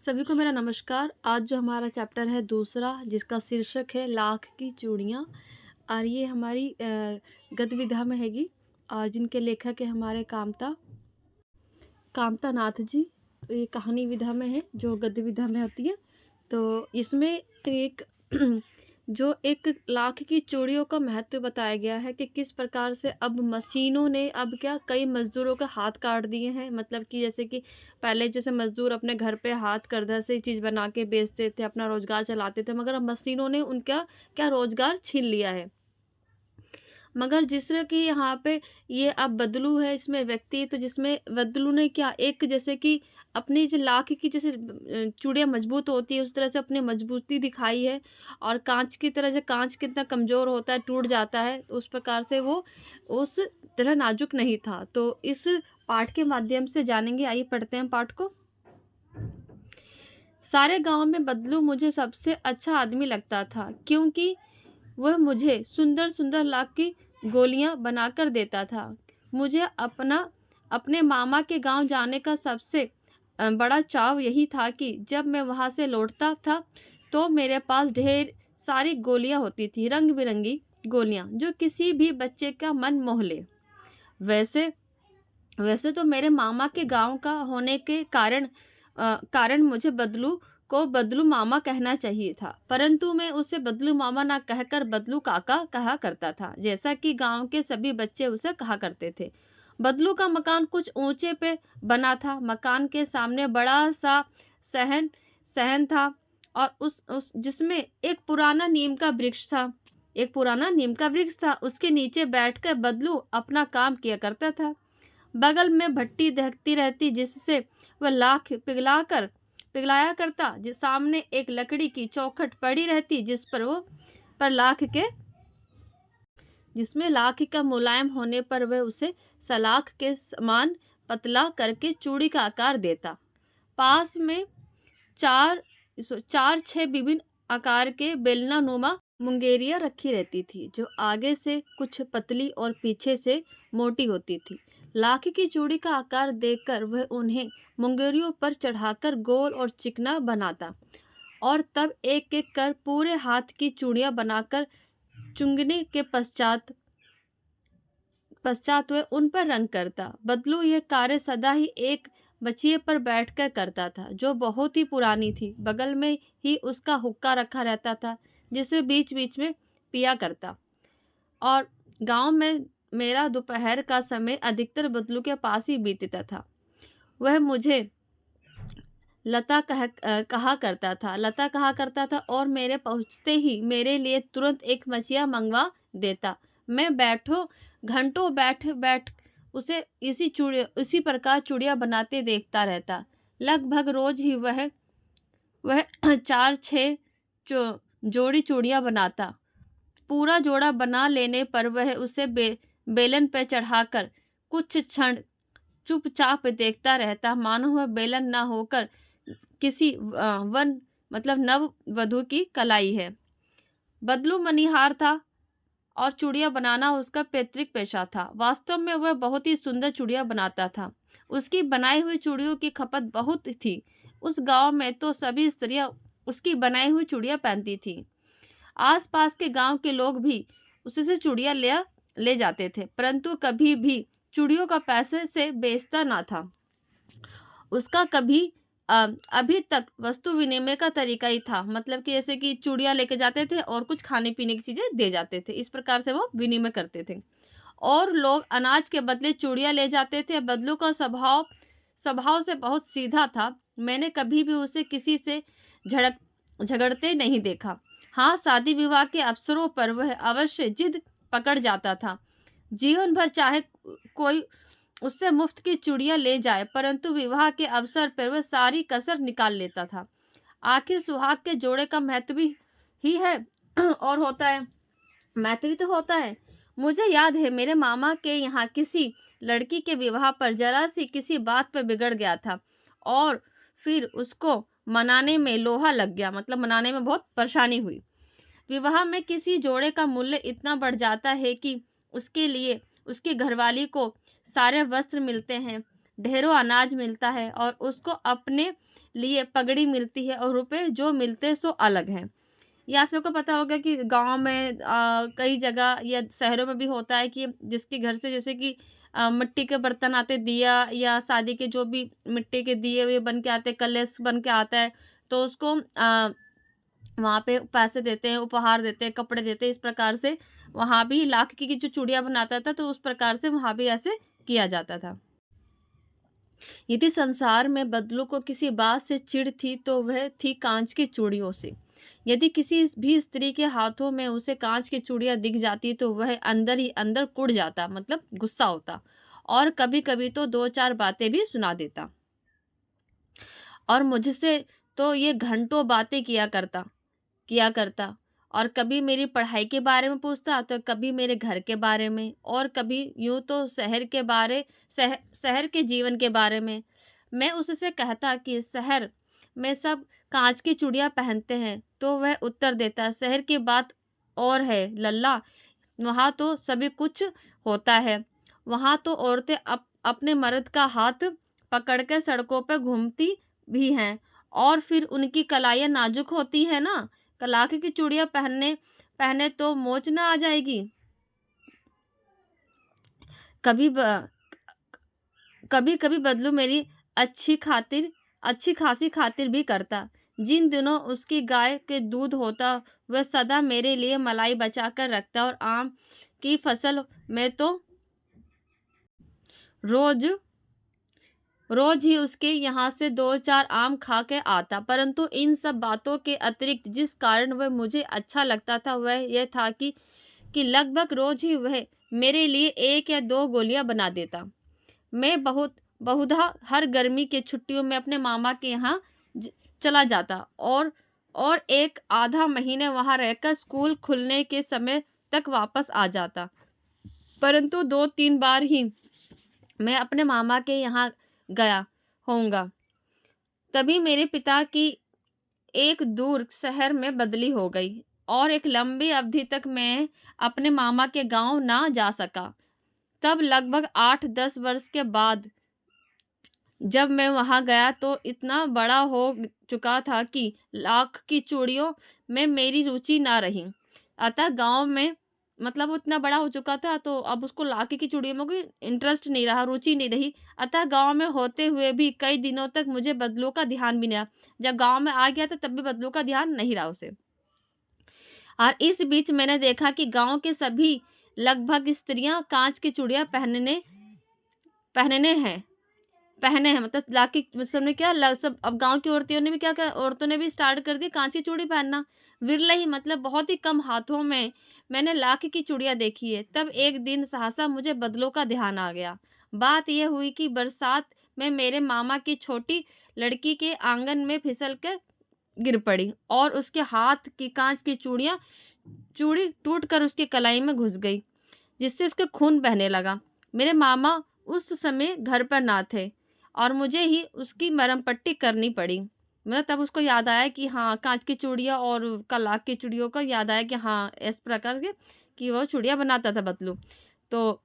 सभी को मेरा नमस्कार। आज जो हमारा चैप्टर है दूसरा, जिसका शीर्षक है लाख की चूड़ियाँ, और ये हमारी गद्य विधा में हैगी, और जिनके लेखक है हमारे कामता नाथ जी। ये कहानी विधा में है जो गद्य विधा में होती है। तो इसमें एक जो एक लाख की चूड़ियों का महत्व बताया गया है कि किस प्रकार से अब मशीनों ने अब क्या कई मज़दूरों के हाथ काट दिए हैं। मतलब कि जैसे कि पहले जैसे मज़दूर अपने घर पे हाथ करधा से चीज़ बना के बेचते थे, अपना रोज़गार चलाते थे, मगर अब मशीनों ने उनका क्या रोज़गार छीन लिया है। मगर जिससे कि यहाँ पे ये अब बदलू है इसमें व्यक्ति, तो जिसमें बदलू ने क्या एक जैसे कि अपनी जो लाख की जैसे चूड़ियाँ मजबूत होती है उस तरह से अपनी मजबूती दिखाई है। और कांच की तरह से कांच कितना कमज़ोर होता है, टूट जाता है, तो उस प्रकार से वो उस तरह नाजुक नहीं था। तो इस पाठ के माध्यम से जानेंगे। आइए पढ़ते हैं पाठ को। सारे गांव में बदलू मुझे सबसे अच्छा आदमी लगता था, क्योंकि वह मुझे सुंदर सुंदर लाख की गोलियां बनाकर देता था। मुझे अपने मामा के गांव जाने का सबसे बड़ा चाव यही था कि जब मैं वहां से लौटता था तो मेरे पास ढेर सारी गोलियां होती थी, रंग बिरंगी गोलियां जो किसी भी बच्चे का मन मोह ले। वैसे वैसे तो मेरे मामा के गांव का होने के कारण मुझे बदलू मामा कहना चाहिए था, परंतु मैं उसे बदलू मामा ना कहकर बदलू काका कहा करता था, जैसा कि गांव के सभी बच्चे उसे कहा करते थे। बदलू का मकान कुछ ऊंचे पे बना था। मकान के सामने बड़ा सा सहन सहन था, और उस जिसमें एक पुराना नीम का वृक्ष था। उसके नीचे बैठकर बदलू अपना काम किया करता था। बगल में भट्टी दहकती रहती, जिससे वह लाख पिघलाया करता। जिस सामने एक लकड़ी की चौखट पड़ी रहती, पर लाख के जिसमें लाख का मुलायम होने पर वह उसे सलाख के समान पतला करके चूड़ी का आकार देता। पास में चार चार छह विभिन्न आकार के बेलना नुमा मुंगेरियां रखी रहती थी, जो आगे से कुछ पतली और पीछे से मोटी होती थी। लाख की चूड़ी का आकार देखकर वह उन्हें मुंगेरियों पर चढ़ाकर गोल और चिकना बनाता, और तब एक एक कर पूरे हाथ की चूड़ियां बनाकर चुंगने के पश्चात वह उन पर रंग करता। बदलू यह कार्य सदा ही एक बचिए पर बैठकर करता था, जो बहुत ही पुरानी थी। बगल में ही उसका हुक्का रखा रहता था, जिसे बीच बीच में पिया करता। और गांव में मेरा दोपहर का समय अधिकतर बदलू के पास ही बीतता था। वह मुझे लता कहा करता था, और मेरे पहुंचते ही मेरे लिए तुरंत एक मछिया मंगवा देता। मैं घंटों बैठ बैठ उसे इसी प्रकार चूड़ियां बनाते देखता रहता। लगभग रोज ही वह चार छः जोड़ी चूड़ियां बनाता। पूरा जोड़ा बना लेने पर वह उसे बेलन पर चढ़ाकर कुछ क्षण चुपचाप देखता रहता, मानो वह बेलन ना होकर किसी नव वधु की कलाई है। बदलू मनिहार था, और चूड़ियां बनाना उसका पैतृक पेशा था। वास्तव में वह बहुत ही सुंदर चूड़ियां बनाता था। उसकी बनाई हुई चूड़ियों की खपत बहुत थी। उस गांव में तो सभी स्त्रियां उसकी बनाई हुई चूड़ियां पहनती थी। आसपास के गांव के लोग भी उसी से चूड़ियां ले जाते थे, परंतु कभी भी चूड़ियों का पैसे से बेचता ना था। उसका अभी तक वस्तु विनिमय का तरीका ही था। मतलब कि जैसे कि चूड़ियां लेके जाते थे और कुछ खाने पीने की चीजें दे जाते थे, इस प्रकार से वो विनिमय करते थे। और लोग अनाज के बदले चूड़ियां ले जाते थे। बदलू का स्वभाव से बहुत सीधा था। मैंने कभी भी उसे किसी से झगड़ते नहीं देखा। हाँ, शादी विवाह के अवसरों पर वह अवश्य जिद पकड़ जाता था। जीवन भर चाहे कोई उससे मुफ्त की चूड़ियां ले जाए, परंतु विवाह के अवसर पर वह सारी कसर निकाल लेता था। आखिर सुहाग के जोड़े का महत्व भी ही है और होता है महत्व भी तो होता है। मुझे याद है, मेरे मामा के यहाँ किसी लड़की के विवाह पर जरा सी किसी बात पर बिगड़ गया था, और फिर उसको मनाने में लोहा लग गया। मतलब मनाने में बहुत परेशानी हुई। विवाह में किसी जोड़े का मूल्य इतना बढ़ जाता है कि उसके लिए उसकी घरवाली को सारे वस्त्र मिलते हैं, ढेरों अनाज मिलता है, और उसको अपने लिए पगड़ी मिलती है और रुपए जो मिलते सो अलग हैं। ये आप सबको पता होगा कि गाँव में कई जगह या शहरों में भी होता है कि जिसके घर से जैसे कि मिट्टी के बर्तन आते, दिया या शादी के जो भी मिट्टी के दिए हुए बन के आते, कलश बन के आता है, तो उसको वहाँ पे पैसे देते हैं, उपहार देते हैं, कपड़े देते हैं। इस प्रकार से वहाँ भी लाख की जो चूड़ियाँ बनाता था, तो उस प्रकार से वहाँ भी ऐसे किया जाता था। यदि संसार में बदलू को किसी बात से चिढ़ थी तो वह थी कांच की चूड़ियों से। यदि किसी भी स्त्री के हाथों में उसे कांच की चूड़ियां दिख जाती तो वह अंदर ही अंदर कुढ़ जाता, मतलब गुस्सा होता, और कभी कभी तो दो चार बातें भी सुना देता। और मुझसे तो ये घंटों बातें किया करता, और कभी मेरी पढ़ाई के बारे में पूछता, तो कभी मेरे घर के बारे में, और कभी यूं तो शहर के जीवन के बारे में। मैं उससे कहता कि शहर में सब कांच की चूड़ियां पहनते हैं, तो वह उत्तर देता, शहर की बात और है लल्ला, वहां तो सभी कुछ होता है। वहां तो औरतें अपने मर्द का हाथ पकड़कर सड़कों पर घूमती भी हैं, और फिर उनकी कलाइयाँ नाजुक होती है ना, कलाके की चूड़ियाँ पहनने पहने तो मोच ना आ जाएगी। कभी कभी कभी बदलू मेरी अच्छी खासी खातिर भी करता। जिन दिनों उसकी गाय के दूध होता, वह सदा मेरे लिए मलाई बचा कर रखता, और आम की फसल में तो रोज रोज ही उसके यहाँ से दो चार आम खा के आता। परंतु इन सब बातों के अतिरिक्त जिस कारण वह मुझे अच्छा लगता था, वह यह था कि लगभग रोज ही वह मेरे लिए एक या दो गोलियां बना देता। मैं बहुधा हर गर्मी के छुट्टियों में अपने मामा के यहाँ ज- चला जाता, और एक आधा महीने वहां रहकर स्कूल खुलने के समय तक वापस आ जाता। परंतु दो तीन बार ही मैं अपने मामा के यहाँ गया होऊंगा, तभी मेरे पिता की एक दूर शहर में बदली हो गई, और एक लंबी अवधि तक मैं अपने मामा के गांव ना जा सका। तब लगभग 8-10 वर्ष के बाद जब मैं वहां गया, तो इतना बड़ा हो चुका था कि लाख की चूड़ियों में मेरी रुचि ना रही। अतः गांव में, मतलब वो इतना बड़ा हो चुका था, तो अब उसको लाख की चूड़ियों में कोई इंटरेस्ट नहीं रहा, रुचि नहीं रही। अतः गांव में होते हुए भी कई दिनों तक मुझे बदलों का ध्यान भी नहीं रहा। जब गांव में आ गया था, तब भी बदलों का ध्यान नहीं रहा उसे। और इस बीच मैंने देखा कि गांव के सभी लगभग स्त्रियां कांच की चूड़ियां पहनने हैं पहने हैं, मतलब लाके सबने क्या सब अब गांव की औरतों ने भी स्टार्ट कर दी कांच की चूड़ी पहनना। विरले ही, मतलब बहुत ही कम हाथों में मैंने लाख की चूड़ियां देखी है। तब एक दिन सहसा मुझे बदलों का ध्यान आ गया। बात यह हुई कि बरसात में मेरे मामा की छोटी लड़की के आंगन में फिसल कर गिर पड़ी, और उसके हाथ की कांच की चूड़ी टूट कर उसकी कलाई में घुस गई, जिससे उसके खून बहने लगा। मेरे मामा उस समय घर पर ना थे, और मुझे ही उसकी मरहम पट्टी करनी पड़ी। मतलब तब उसको याद आया कि हाँ, कांच की चूड़ियाँ और कलाक की चूड़ियों का याद आया कि हाँ, इस प्रकार के कि वो चूड़ियाँ बनाता था बदलू। तो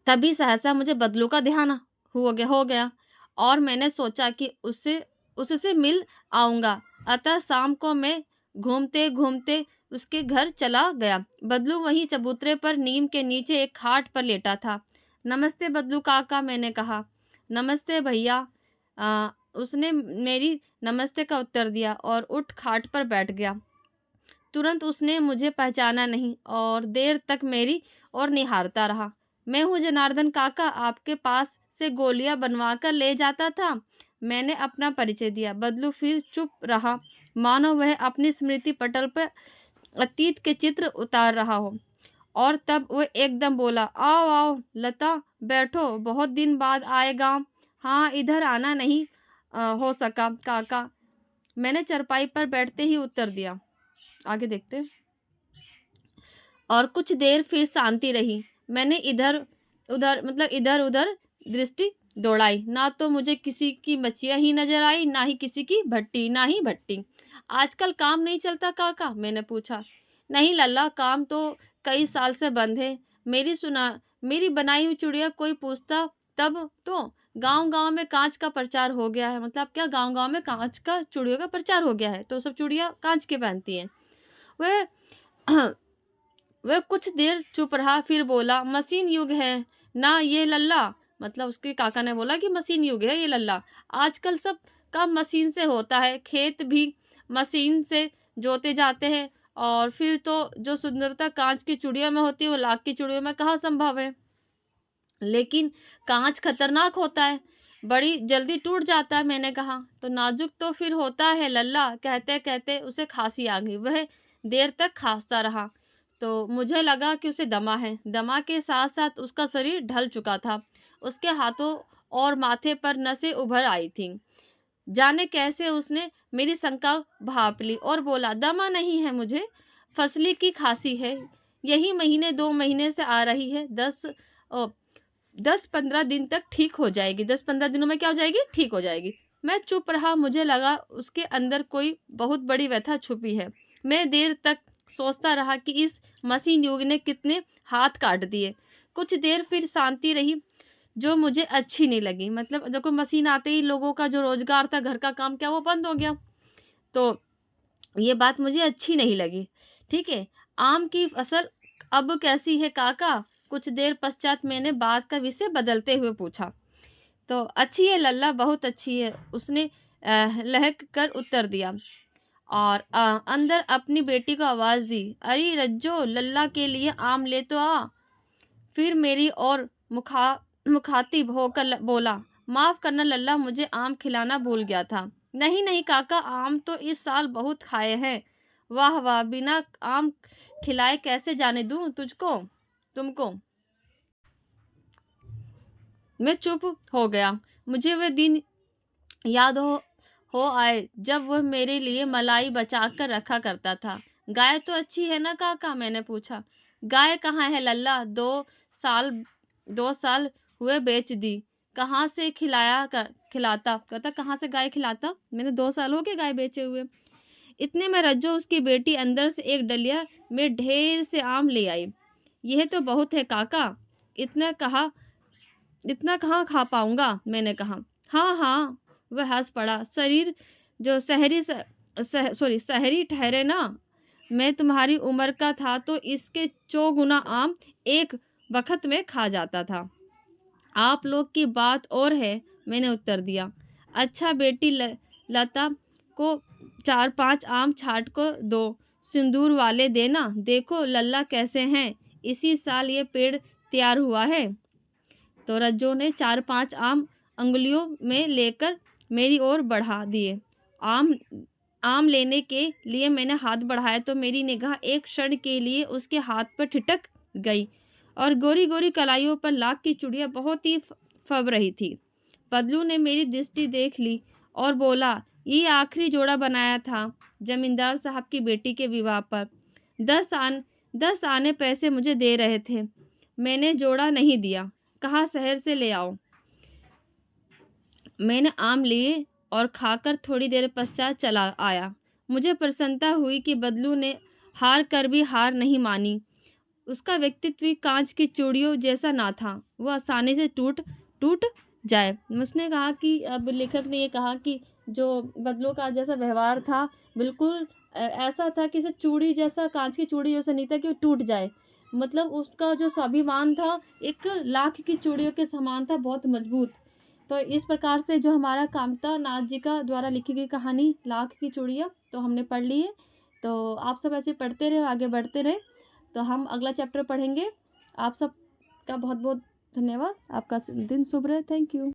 तभी सहसा मुझे बदलू का ध्यान हो गया, और मैंने सोचा कि उससे मिल आऊंगा। अतः शाम को मैं घूमते घूमते उसके घर चला गया। बदलू वहीं चबूतरे पर नीम के नीचे एक खाट पर लेटा था। नमस्ते बदलू काका, मैंने कहा। नमस्ते भैया, उसने मेरी नमस्ते का उत्तर दिया और उठ खाट पर बैठ गया। तुरंत उसने मुझे पहचाना नहीं, और देर तक मेरी ओर निहारता रहा। मैं हूँ जनार्दन काका, आपके पास से गोलियां बनवा कर ले जाता था। मैंने अपना परिचय दिया। बदलू फिर चुप रहा, मानो वह अपनी स्मृति पटल पर अतीत के चित्र उतार रहा हो। और तब वह एकदम बोला, आओ आओ लता, बैठो, बहुत दिन बाद आए गांव। हाँ, इधर आना नहीं हो सका काका, मैंने चरपाई पर बैठते ही उत्तर दिया। आगे देखते हैं। और कुछ देर फिर शांति रही। मैंने इधर उधर दृष्टि दौड़ाई। ना तो मुझे किसी की बच्चियां ही नजर आई, ना ही किसी की भट्टी, ना ही भट्टी। आजकल काम नहीं चलता काका, मैंने पूछा। नहीं लल्ला, काम तो कई साल से बंद है। मेरी बनाई हुई चुड़िया कोई पूछता तब तो गाँव-गाँव में काँच का प्रचार हो गया है, मतलब क्या गाँव-गाँव में काँच का चूड़ियों का प्रचार हो गया है, तो सब चूड़ियाँ काँच की पहनती हैं। वह वह कुछ देर चुप रहा, फिर बोला, मशीन युग है ना ये लल्ला। मतलब उसके काका ने बोला कि मशीन युग है ये लल्ला। आजकल सब काम मशीन से होता है, खेत भी मशीन से जोते जाते हैं, और फिर तो जो सुंदरता कांच की चूड़ियों में होती है वो लाख की चूड़ियों में कहाँ संभव है। लेकिन कांच खतरनाक होता है, बड़ी जल्दी टूट जाता है। मैंने कहा, तो नाजुक तो फिर होता है लल्ला। कहते कहते उसे खांसी आ गई, वह देर तक खांसता रहा। तो मुझे लगा कि उसे दमा है। दमा के साथ साथ उसका शरीर ढल चुका था, उसके हाथों और माथे पर नसें उभर आई थीं। जाने कैसे उसने मेरी शंका भांप ली और बोला, दमा नहीं है मुझे, फसली की खांसी है। यही महीने 2 महीने से आ रही है। 10-15 दिन तक ठीक हो जाएगी। 10-15 दिनों में क्या हो जाएगी? ठीक हो जाएगी। मैं चुप रहा, मुझे लगा उसके अंदर कोई बहुत बड़ी व्यथा छुपी है। मैं देर तक सोचता रहा कि इस मशीन युग ने कितने हाथ काट दिए। कुछ देर फिर शांति रही, जो मुझे अच्छी नहीं लगी। मतलब देखो, मशीन आते ही लोगों का जो रोजगार था, घर का काम, क्या वो बंद हो गया? तो ये बात मुझे अच्छी नहीं लगी। ठीक है, आम की फसल अब कैसी है काका? कुछ देर पश्चात मैंने बात का विषय बदलते हुए पूछा। तो अच्छी है लल्ला, बहुत अच्छी है, उसने लहक कर उत्तर दिया, और अंदर अपनी बेटी को आवाज दी, अरे रज्जो, लल्ला के लिए आम ले तो आ। फिर मेरी ओर मुखातिब होकर बोला, माफ करना लल्ला, मुझे आम खिलाना भूल गया था। नहीं नहीं काका, आम तो इस साल बहुत खाए हैं। वाह वाह, बिना आम खिलाए कैसे जाने दूं तुझको तुमको। मैं चुप हो गया। मुझे वे दिन याद हो आए जब वह मेरे लिए मलाई बचा कर रखा करता था। गाय तो अच्छी है ना काका? मैंने पूछा। गाय कहाँ है लल्ला, साल 2 साल हुए बेच दी। कहाँ से खिलाता? कहता, कहाँ से गाय खिलाता? मैंने 2 साल हो गए गाय बेचे हुए। इतने में रज्जो, उसकी बेटी, अंदर से एक डलिया में ढेर से आम ले आई। यह तो बहुत है काका, इतना कहा इतना कहाँ खा पाऊंगा? मैंने कहा। हाँ हाँ, वह हंस पड़ा। शरीर जो शहरी ठहरे ना। मैं तुम्हारी उम्र का था तो इसके 4 गुना आम एक वक्त में खा जाता था। आप लोग की बात और है, मैंने उत्तर दिया। अच्छा बेटी, लता को 4-5 आम छाट को दो, सिंदूर वाले देना। देखो लल्ला कैसे हैं, इसी साल ये पेड़ तैयार हुआ है। तो रज्जो ने 4-5 आम अंगुलियों में लेकर मेरी ओर बढ़ा दिए। आम आम लेने के लिए मैंने हाथ बढ़ाया तो मेरी निगाह एक क्षण के लिए उसके हाथ पर ठिठक गई, और गोरी गोरी कलाइयों पर लाख की चूड़ियां बहुत ही फब रही थी। पदलू ने मेरी दृष्टि देख ली और बोला, ये आखिरी जोड़ा बनाया था जमींदार साहब की बेटी के विवाह पर। 10 आने पैसे मुझे दे रहे थे। मैंने जोड़ा नहीं दिया, कहा शहर से ले आओ। मैंने आम लिए और खाकर थोड़ी देर पश्चात चला आया। मुझे प्रसन्नता हुई कि बदलू ने हार कर भी हार नहीं मानी। उसका व्यक्तित्व भी कांच की चूड़ियों जैसा ना था, वो आसानी से टूट टूट जाए। उसने कहा कि, अब लेखक ने ये कहा कि जो बदलू का जैसा व्यवहार था, बिल्कुल ऐसा था कि जैसे चूड़ी जैसा, कांच की चूड़ी जैसा नहीं था कि वो टूट जाए। मतलब उसका जो स्वाभिमान था, एक लाख की चूड़ियों के समान था, बहुत मजबूत। तो इस प्रकार से जो हमारा कामता नाथ जी का द्वारा लिखी गई कहानी लाख की चूड़ियाँ, तो हमने पढ़ ली है। तो आप सब ऐसे पढ़ते रहे, आगे बढ़ते रहे, तो हम अगला चैप्टर पढ़ेंगे। आप सब का बहुत बहुत धन्यवाद। आपका दिन शुभ रहे। Thank you.